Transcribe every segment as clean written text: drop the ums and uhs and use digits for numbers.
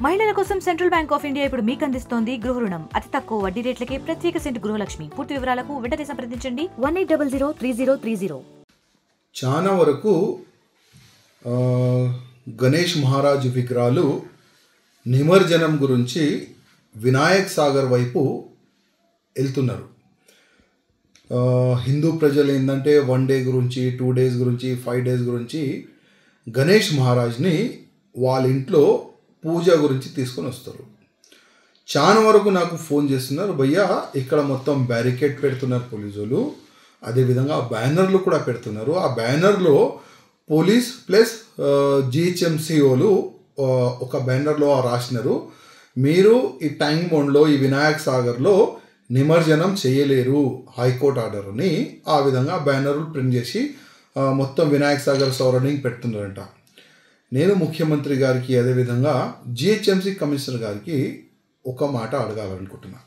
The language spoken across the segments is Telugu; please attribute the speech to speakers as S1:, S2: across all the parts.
S1: మహిళల కోసం సెంట్రల్ బ్యాంక్ ఆఫ్ ఇండియా ఇప్పుడు మీకు అందిస్తోంది గృహ రుణం. అతి తక్కువ వడ్డీ రేట్లకే ప్రత్యేక సెంటు గృహలక్ష్మి. పూర్తి వివరాలకు వెంటనే సంప్రదించండి 18003030.
S2: చాలా వరకు గణేష్ మహారాజ్ విగ్రహాలు నిమజ్జనం గురించి వినాయక్ సాగర్ వైపు వెళ్తున్నారు. హిందూ ప్రజలు ఏంటంటే 1 డే గురించి 2 days గురించి 5 days గురించి గణేష్ మహారాజ్ని వాళ్ళ ఇంట్లో పూజ గురించి తీసుకొని వస్తారు. చాలా వరకు నాకు ఫోన్ చేస్తున్నారు, భయ్యా ఇక్కడ మొత్తం బ్యారికేడ్ పెడుతున్నారు పోలీసులు, అదేవిధంగా బ్యానర్లు కూడా పెడుతున్నారు. ఆ బ్యానర్లో పోలీస్ ప్లస్ జిహెచ్ఎంసీఓలు ఒక బ్యానర్లో రాసినారు, మీరు ఈ టైం బౌండ్లో ఈ వినాయక్ సాగర్లో నిమజ్జనం చేయలేరు, హైకోర్టు ఆర్డర్ అని ఆ విధంగా బ్యానర్లు ప్రింట్ చేసి మొత్తం వినాయక్ సాగర్ సరౌండింగ్ పెడుతున్నారంట. నేను ముఖ్యమంత్రి గారికి అదేవిధంగా జిహెచ్ఎంసీ కమిషనర్ గారికి ఒక మాట అడగాలనుకుంటున్నా.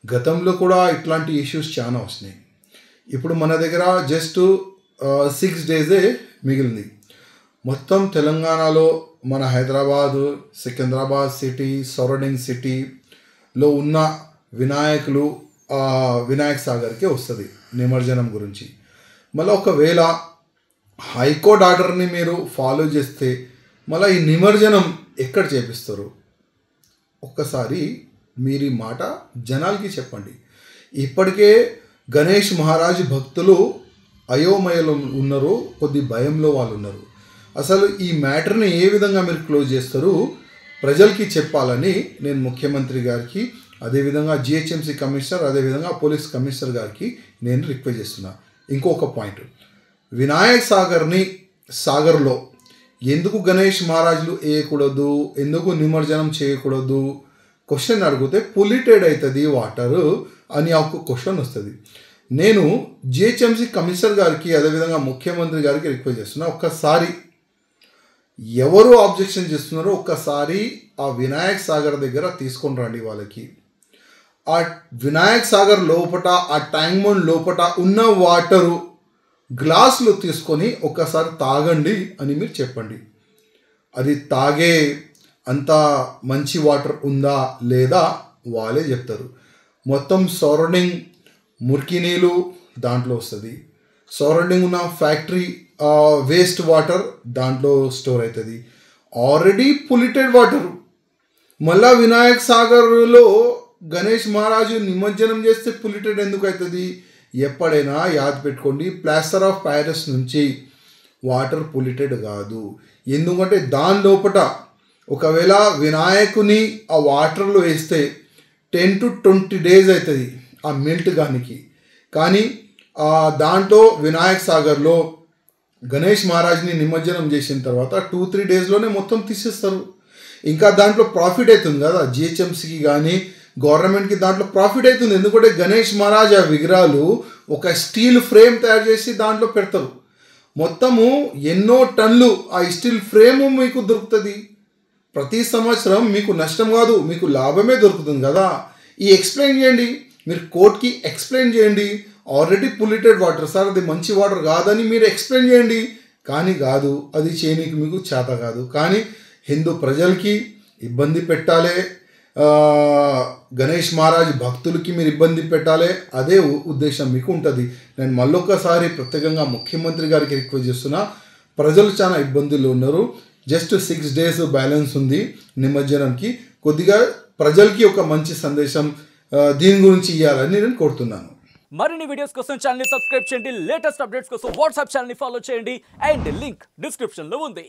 S2: గతంలో కూడా ఇట్లాంటి ఇష్యూస్ చాలా వస్తున్నాయి. ఇప్పుడు మన దగ్గర జస్ట్ 6 days మిగిలింది. మొత్తం తెలంగాణలో మన హైదరాబాద్, సికింద్రాబాద్ సిటీ, సరౌండింగ్ సిటీలో ఉన్న వినాయకులు వినాయక్ సాగర్కే వస్తుంది నిమజ్జనం గురించి. మళ్ళీ ఒకవేళ హైకోర్టు ఆర్డర్ని మీరు ఫాలో చేస్తే మళ్ళీ ఈ నిమజ్జనం ఎక్కడ చేపిస్తారు? ఒక్కసారి మీరు ఈ మాట జనాలకి చెప్పండి. ఇప్పటికే గణేష్ మహారాజ్ భక్తులు అయోమయలో ఉన్నారు, కొద్ది భయంలో వాళ్ళు ఉన్నారు. అసలు ఈ మ్యాటర్ని ఏ విధంగా మీరు క్లోజ్ చేస్తారు ప్రజలకి చెప్పాలని నేను ముఖ్యమంత్రి గారికి, అదేవిధంగా జిహెచ్ఎంసీ కమిషనర్, అదేవిధంగా పోలీస్ కమిషనర్ గారికి నేను రిక్వెస్ట్ చేస్తున్నా. ఇంకొక పాయింట్, వినాయక్ సాగర్లో ఎందుకు గణేష్ మహారాజులు వేయకూడదు, ఎందుకు నిమజ్జనం చేయకూడదు క్వశ్చన్ అడిగితే పొల్యూటెడ్ అవుతుంది వాటర్ అని ఒక క్వశ్చన్ వస్తుంది. నేను జిహెచ్ఎంసీ కమిషనర్ గారికి అదేవిధంగా ముఖ్యమంత్రి గారికి రిక్వెస్ట్ చేస్తున్నా, ఒక్కసారి ఎవరు ఆబ్జెక్షన్ చేస్తున్నారో ఒక్కసారి ఆ వినాయక్ సాగర్ దగ్గర తీసుకొని రండి. వాళ్ళకి ఆ వినాయక్ సాగర్ లోపట ఆ ట్యాంక్ బండ్ లోపట ఉన్న వాటరు గ్లాసులు తీసుకొని ఒక్కసారి తాగండి అని మీరు చెప్పండి. అది తాగే అంత మంచి వాటర్ ఉందా లేదా వాళ్ళే చెప్తారు. మొత్తం సరౌండింగ్ మురికి నీళ్ళు దాంట్లో వస్తుంది, సరౌండింగ్ ఉన్న ఫ్యాక్టరీ వేస్ట్ వాటర్ దాంట్లో స్టోర్ అవుతుంది, ఆల్రెడీ పొల్యూటెడ్ వాటర్. మళ్ళా వినాయక్ సాగర్లో గణేష్ మహారాజు నిమజ్జనం చేస్తే పొల్యూటెడ్ ఎందుకు అవుతుంది? ఎప్పుడైనా యాద్ పెట్టుకోండి, ప్లాస్టర్ ఆఫ్ ప్యారిస్ నుంచి వాటర్ పొల్యూటెడ్ కాదు. ఎందుకంటే దాని లోపల ఒకవేళ వినాయకుని ఆ వాటర్లో వేస్తే 10 to 20 days అవుతుంది ఆ మెల్ట్ గానికి. కానీ దాంట్లో వినాయక్ సాగర్లో గణేష్ మహారాజ్ని నిమజ్జనం చేసిన తర్వాత 2-3 daysలోనే మొత్తం తీసేస్తారు. ఇంకా దాంట్లో ప్రాఫిట్ అవుతుంది కదా జిహెచ్ఎంసీకి కానీ గవర్నమెంట్కి, దాంట్లో ప్రాఫిట్ అవుతుంది. ఎందుకంటే గణేష్ మహారాజ్ ఆ విగ్రహాలు ఒక స్టీల్ ఫ్రేమ్ తయారు చేసి దాంట్లో పెడతారు. మొత్తము ఎన్నో టన్నులు ఆ స్టీల్ ఫ్రేమ్ మీకు దొరుకుతుంది. ప్రతి సంవత్సరం మీకు నష్టం కాదు, మీకు లాభమే దొరుకుతుంది కదా. ఈ ఎక్స్ప్లెయిన్ చేయండి, మీరు కోర్టుకి ఎక్స్ప్లెయిన్ చేయండి. ఆల్రెడీ పొల్యూటెడ్ వాటర్ సార్, అది మంచి వాటర్ కాదని మీరు ఎక్స్ప్లెయిన్ చేయండి. కానీ కాదు, అది చేయనీకి మీకు చేత కాదు. కానీ హిందూ ప్రజలకి ఇబ్బంది పెట్టాలి, గణేష్ మహారాజ్ భక్తులకి మీరు ఇబ్బంది పెట్టాలి, అదే ఉద్దేశం మీకు ఉంటుంది. నేను మళ్ళొక్కసారి ప్రత్యేకంగా ముఖ్యమంత్రి గారికి రిక్వెస్ట్ చేస్తున్నా, ప్రజలు చాలా ఇబ్బందులు ఉన్నారు. జస్ట్ 6 days బ్యాలెన్స్ ఉంది నిమజ్జనంకి. కొద్దిగా ప్రజలకి ఒక మంచి సందేశం దీని గురించి ఇవ్వాలని నేను కోరుతున్నాను.
S3: మరిన్ని వీడియోస్ కోసం ఛానల్ ని సబ్స్క్రైబ్ చేయండి, లేటెస్ట్ అప్డేట్స్ కోసం వాట్సాప్ ఛానల్ ని ఫాలో చేయండి, అండ్ లింక్ డిస్క్రిప్షన్ లో ఉంది.